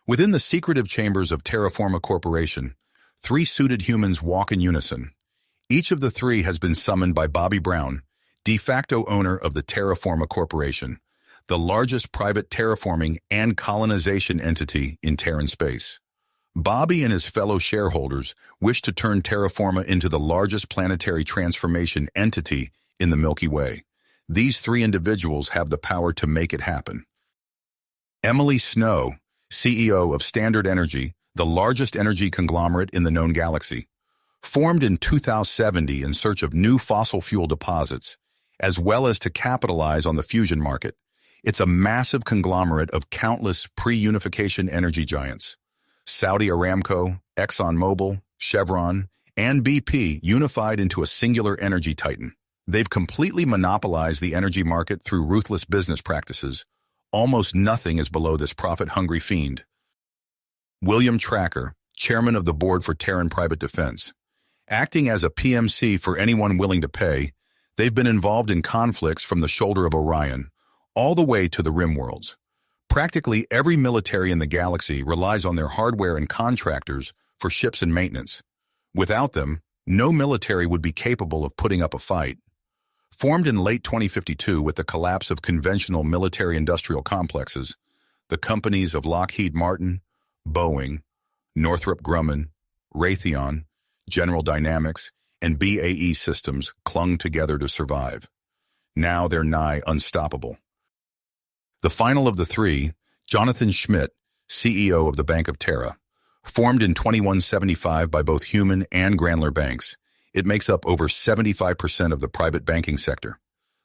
Within the secretive chambers of Terraforma Corporation, three suited humans walk in unison. Each of the three has been summoned by Bobby Brown, de facto owner of the Terraforma Corporation, the largest private terraforming and colonization entity in Terran space. Bobby and his fellow shareholders wish to turn Terraforma into the largest planetary transformation entity in the Milky Way. These three individuals have the power to make it happen. Emily Snow, CEO of Standard Energy, the largest energy conglomerate in the known galaxy, formed in 2070 in search of new fossil fuel deposits, as well as to capitalize on the fusion market. It's a massive conglomerate of countless pre-unification energy giants. Saudi Aramco, ExxonMobil, Chevron, and BP unified into a singular energy titan. They've completely monopolized the energy market through ruthless business practices. Almost nothing is below this profit-hungry fiend. William Tracker, chairman of the board for Terran Private Defense. Acting as a PMC for anyone willing to pay, they've been involved in conflicts from the shoulder of Orion, all the way to the rim worlds. Practically every military in the galaxy relies on their hardware and contractors for ships and maintenance. Without them, no military would be capable of putting up a fight. Formed in late 2052 with the collapse of conventional military-industrial complexes, the companies of Lockheed Martin, Boeing, Northrop Grumman, Raytheon, General Dynamics, and BAE Systems clung together to survive. Now they're nigh unstoppable. The final of the three, Jonathan Schmidt, CEO of the Bank of Terra, formed in 2175 by both Human and Grandler banks. It makes up over 75% of the private banking sector.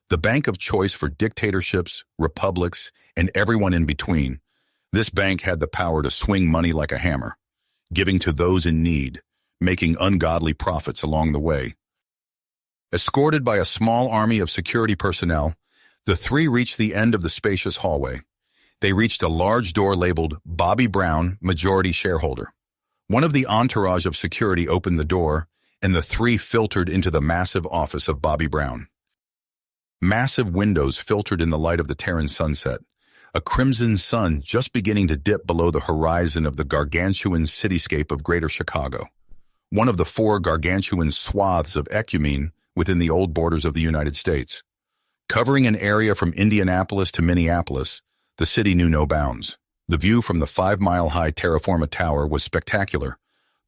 The bank of choice for dictatorships, republics, and everyone in between. This bank had the power to swing money like a hammer, giving to those in need, making ungodly profits along the way. Escorted by a small army of security personnel, the three reached the end of the spacious hallway. They reached a large door labeled Bobby Brown, Majority Shareholder. One of the entourage of security opened the door, and the three filtered into the massive office of Bobby Brown. Massive windows filtered in the light of the Terran sunset, a crimson sun just beginning to dip below the horizon of the gargantuan cityscape of Greater Chicago, one of the four gargantuan swaths of ecumene within the old borders of the United States. Covering an area from Indianapolis to Minneapolis, the city knew no bounds. The view from the 5-mile-high Terraforma Tower was spectacular,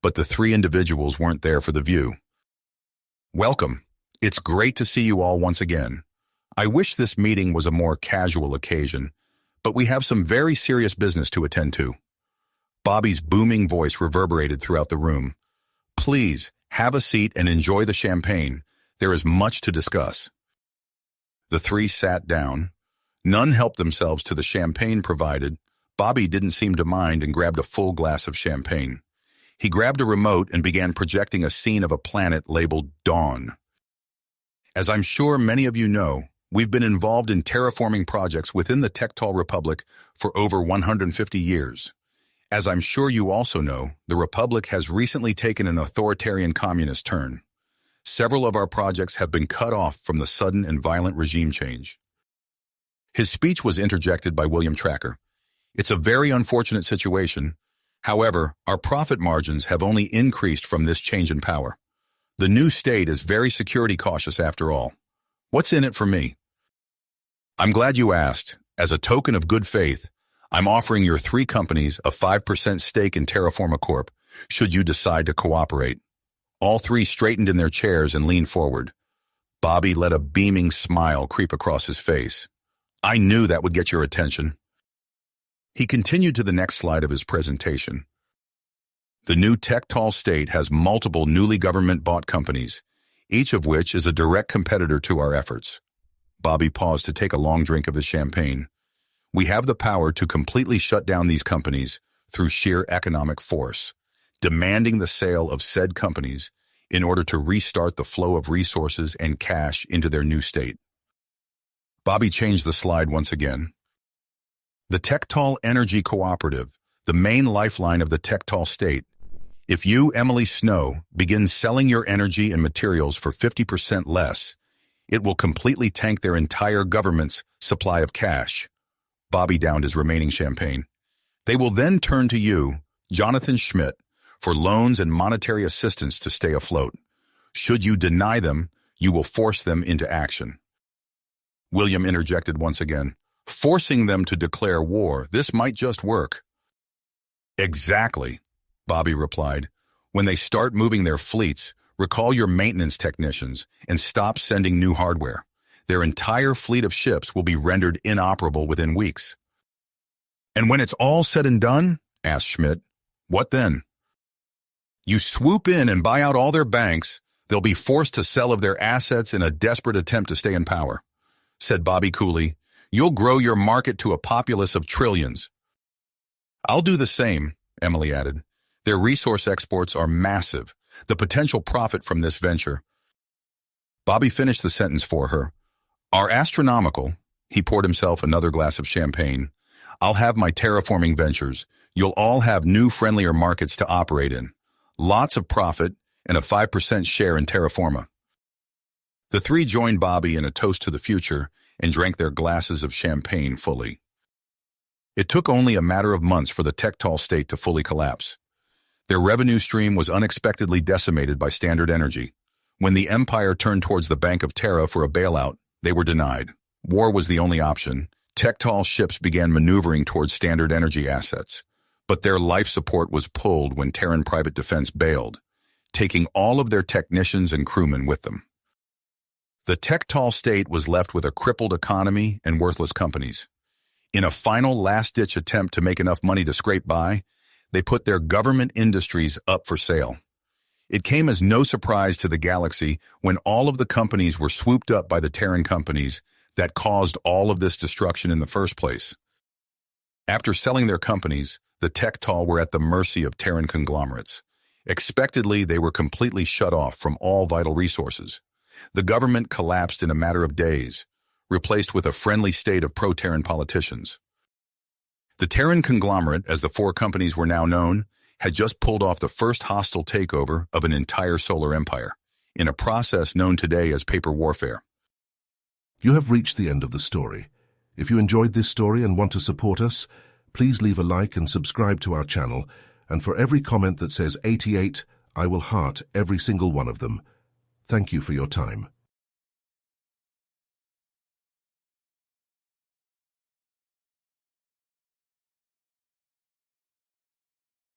but the three individuals weren't there for the view. Welcome. It's great to see you all once again. I wish this meeting was a more casual occasion, but we have some very serious business to attend to. Bobby's booming voice reverberated throughout the room. Please, have a seat and enjoy the champagne. There is much to discuss. The three sat down. None helped themselves to the champagne provided. Bobby didn't seem to mind and grabbed a full glass of champagne. He grabbed a remote and began projecting a scene of a planet labeled Dawn. As I'm sure many of you know, we've been involved in terraforming projects within the Tectal Republic for over 150 years. As I'm sure you also know, the Republic has recently taken an authoritarian communist turn. Several of our projects have been cut off from the sudden and violent regime change. His speech was interjected by William Tracker. It's a very unfortunate situation. However, our profit margins have only increased from this change in power. The new state is very security cautious after all. What's in it for me? I'm glad you asked. As a token of good faith, I'm offering your three companies a 5% stake in Terraforma Corp, should you decide to cooperate. All three straightened in their chairs and leaned forward. Bobby let a beaming smile creep across his face. I knew that would get your attention. He continued to the next slide of his presentation. The new Tectal state has multiple newly government-bought companies, each of which is a direct competitor to our efforts. Bobby paused to take a long drink of his champagne. We have the power to completely shut down these companies through sheer economic force, demanding the sale of said companies in order to restart the flow of resources and cash into their new state. Bobby changed the slide once again. The Tectal Energy Cooperative, the main lifeline of the Tectal state. If you, Emily Snow, begin selling your energy and materials for 50% less, it will completely tank their entire government's supply of cash. Bobby downed his remaining champagne. They will then turn to you, Jonathan Schmidt, for loans and monetary assistance to stay afloat. Should you deny them, you will force them into action. William interjected once again. Forcing them to declare war, this might just work. Exactly, Bobby replied. When they start moving their fleets, recall your maintenance technicians and stop sending new hardware. Their entire fleet of ships will be rendered inoperable within weeks. And when it's all said and done, asked Schmidt, what then? You swoop in and buy out all their banks, they'll be forced to sell of their assets in a desperate attempt to stay in power, said Bobby coolly. You'll grow your market to a populace of trillions. I'll do the same, Emily added. Their resource exports are massive. The potential profit from this venture. Bobby finished the sentence for her. Are astronomical. He poured himself another glass of champagne. I'll have my terraforming ventures. You'll all have new friendlier markets to operate in. Lots of profit and a 5% share in Terraforma. The three joined Bobby in a toast to the future and drank their glasses of champagne fully. It took only a matter of months for the Tectal state to fully collapse. Their revenue stream was unexpectedly decimated by Standard Energy. When the empire turned towards the Bank of Terra for a bailout, they were denied. War was the only option. Tectal ships began maneuvering towards Standard Energy assets, but their life support was pulled when Terran Private Defense bailed, taking all of their technicians and crewmen with them. The Tectal state was left with a crippled economy and worthless companies. In a final last-ditch attempt to make enough money to scrape by, they put their government industries up for sale. It came as no surprise to the galaxy when all of the companies were swooped up by the Terran companies that caused all of this destruction in the first place. After selling their companies, the Tectal were at the mercy of Terran conglomerates. Expectedly, they were completely shut off from all vital resources. The government collapsed in a matter of days, replaced with a friendly state of pro-Terran politicians. The Terran conglomerate, as the four companies were now known, had just pulled off the first hostile takeover of an entire solar empire, in a process known today as paper warfare. You have reached the end of the story. If you enjoyed this story and want to support us, please leave a like and subscribe to our channel, and for every comment that says 88, I will heart every single one of them. Thank you for your time.